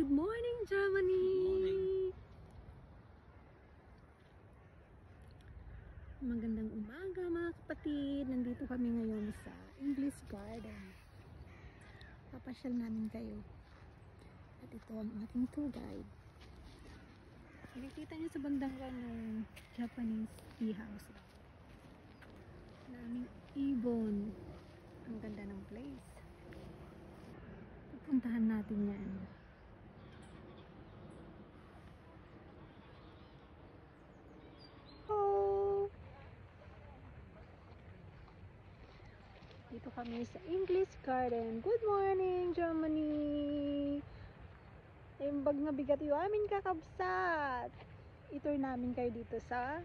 Good morning, Germany! Good morning. Magandang umaga mga kapatid. Nandito kami ngayon sa English Garden. Papasyal namin kayo. At ito ang ating tour guide. Nakikita niyo sa bandang ng Japanese tea house. Naming ibon. Ang ganda ng place. Pupuntahan natin yan. Dito kami sa English Garden. Good morning, Germany! Yung bag na bigat yung aming kakabsat. Itour namin kayo dito sa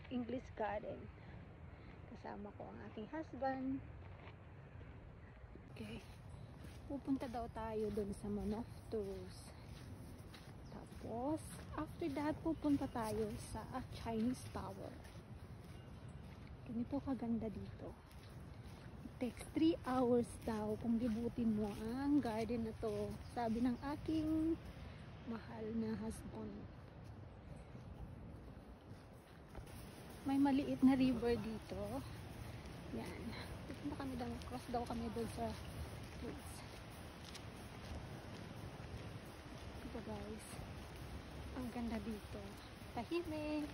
English Garden. Kasama ko ang aking husband. Okay. Pupunta daw tayo dun sa Manoff Tours. Tapos, after that, pupunta tayo sa Chinese Tower. Ganito kaganda dito. Takes 3 hours daw kung libutin mo ang garden na to, sabi ng aking mahal na husband. May maliit na river dito. Yan. Pupunta kami daw, cross daw kami doon sa place. Ito guys, ang ganda dito. Tahimik.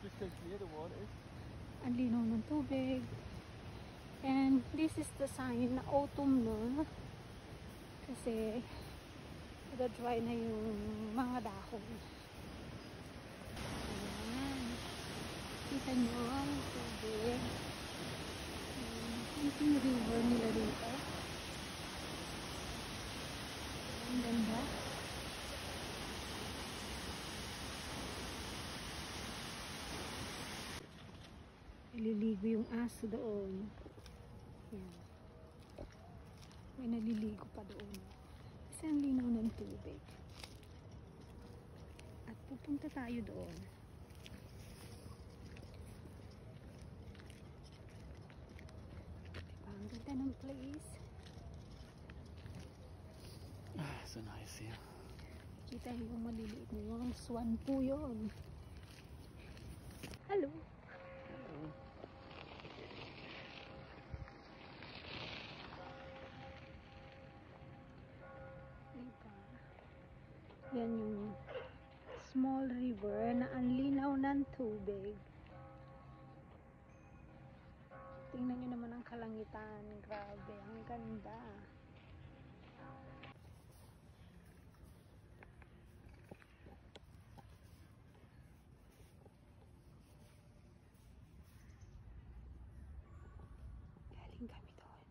Crystal clear the water is. Ang linaw ng tubig. And this is the sign na autumn na. Kasi dry na yung mga dahon. Ayan. Kita nyo ang tubig. Yung river nila dito. Ang ganda. Ililigo yung aso doon. Yan. May naliligo pa doon. Kasi ang linaw ng tubig. At pupunta tayo doon. Diba? Ang ganda ng place. So nice here. Kita yung maliliit na yung swan po yun. Hello! Yan yung small river na ang linaw ng tubig. Tingnan nyo naman ang kalangitan. Grabe, ang ganda. Galing kami doon.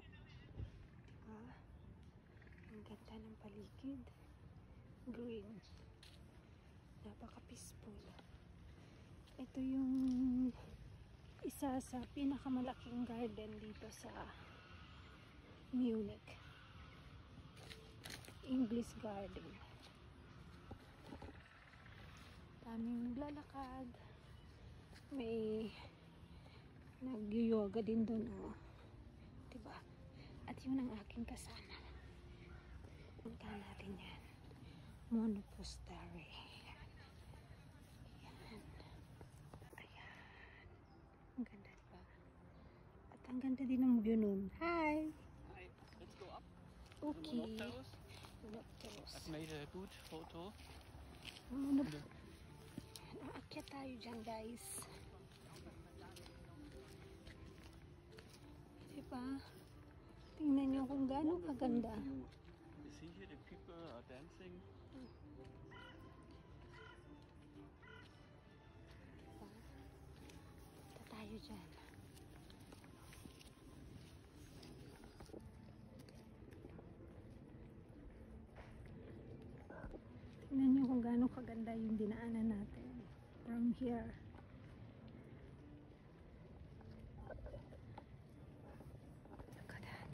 Ayan o. Ang ganda ng paligid. Green. Napaka-peaceful. Ito yung isa sa pinakamalaking garden dito sa Munich. English Garden. Daming naglalakad. May nag-yoga din doon, oh. Diba? At yun ang aking kasama. Punta natin yan. Monastery. Ayan. Ayan. Ang ganda, diba? At ang ganda din ng view nun. Hi! Hi, let's go up. Okay. Monastery. I've made a good photo. Aakyat tayo dyan, guys. Diba? Tingnan nyo kung gaano kaganda. You see here the people are dancing. Punta tayo dyan. Tingnan nyo kung gaano kaganda yung dinaanan natin. From here. Look at that.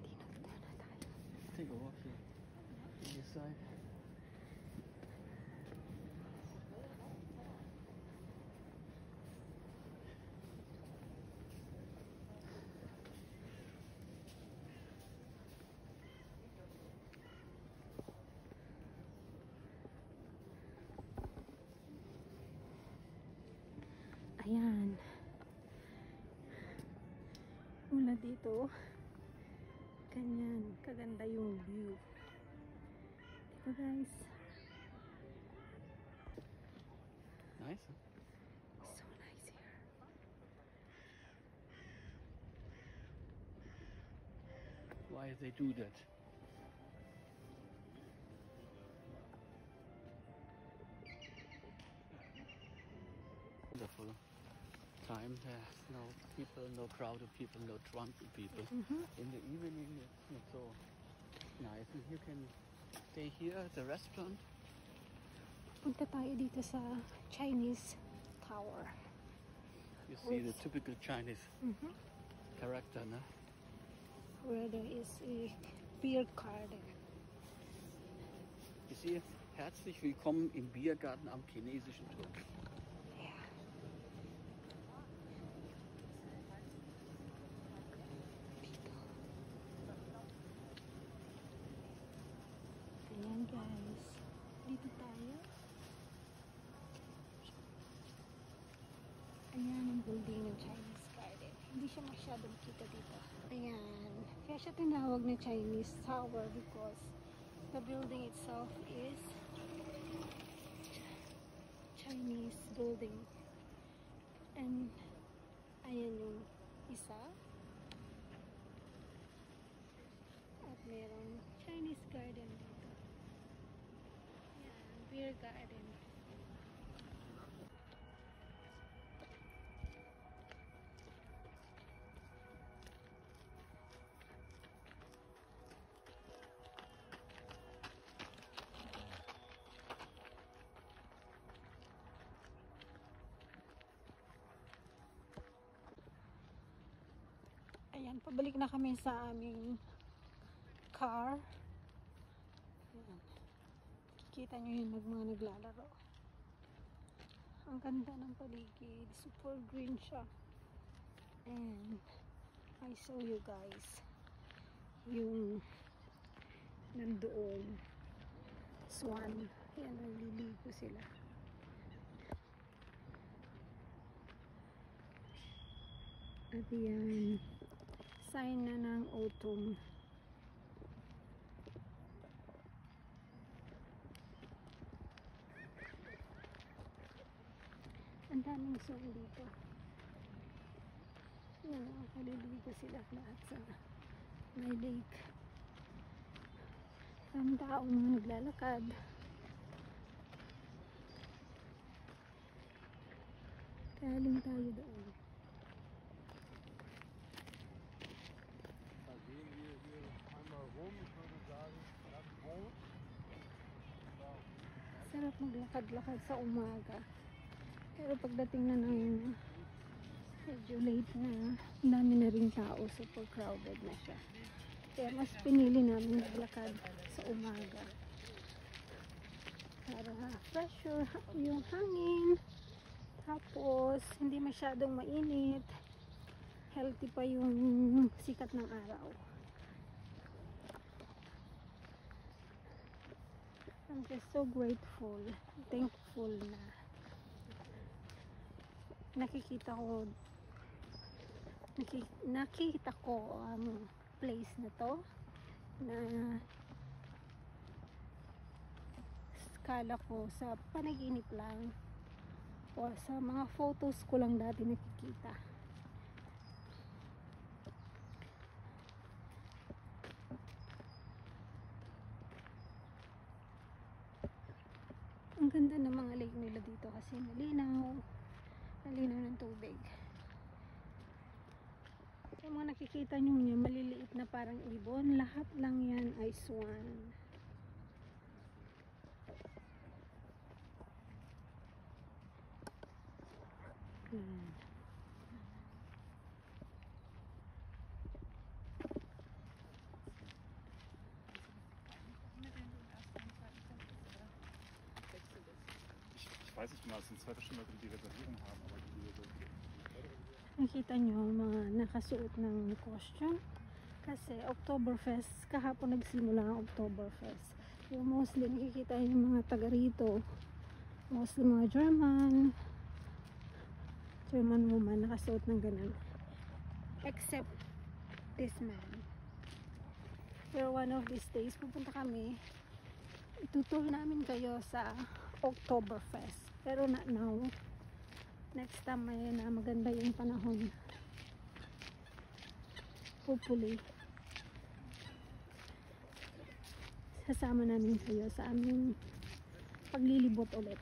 Tinagda na tayo. Take a walk here. On this side. Ayan. Mula dito, ganyan, kaganda yung view. Dito guys. Nice. Huh? So nice here. Why they do that? Wonderful time. There's no people, no crowd of people, no drunk people. In the evening, it's not so nice. And you can stay here at the restaurant. Punta tayo dito sa Chinese Tower. You see the typical Chinese character, no? Where there is a beer garden. You see, herzlich willkommen im Biergarten am chinesischen Turm. Yeah. Ayan guys. Dito tayo. Ayan ang building ng Chinese garden. Hindi siya masyadong kita dito. Ayan. Kaya siya tinawag na Chinese Tower because the building itself is Chinese building. And ayan yung isa. At merong Chinese garden dito. Ayan, beer garden. Ayan, pabalik na kami sa aming car. Ayan. Kita nyo yung mga naglalaro. Ang ganda ng paligid. Super green siya. And I show you guys yung nandoon swan. Ayan, naliligo sila. At yan, sign na ng autumn. Ang daming swan dito. Yan, nakaliligo sila lahat sa may lake. Ang taong mga naglalakad. Galing tayo doon. Sarap maglakad-lakad sa umaga. Pero pagdating na ng medyo late na, ang dami na rin tao, super crowded na siya. Kaya mas pinili namin maglakad sa umaga. Para fresh yung hangin. Tapos, hindi masyadong mainit. Healthy pa yung sikat ng araw. I'm just so grateful, thankful na nakikita ko ang place na to na skala ko sa panaginip lang o sa mga photos ko lang dati nakikita. Ang ganda ng mga lake nila dito kasi malinaw ng tubig. Yung mga nakikita nyo niya, maliliit na parang ibon, lahat lang yan ay swan. Ich weiß nicht genau, es sind 2 verschiedene Leute, die Reservierung haben, aber die Nakita nyo mga nakasuot ng costume kasi Oktoberfest, kahapon nagsimula ang Oktoberfest. Yung mostly nakikita yung mga taga rito, mostly mga German, German woman nakasuot ng ganun. Except this man. Pero one of these days, pupunta kami. Itutour namin kayo sa Oktoberfest. Pero not now. Next time ay na maganda yung panahon. Hopefully. Sasama namin kayo sa aming paglilibot ulit.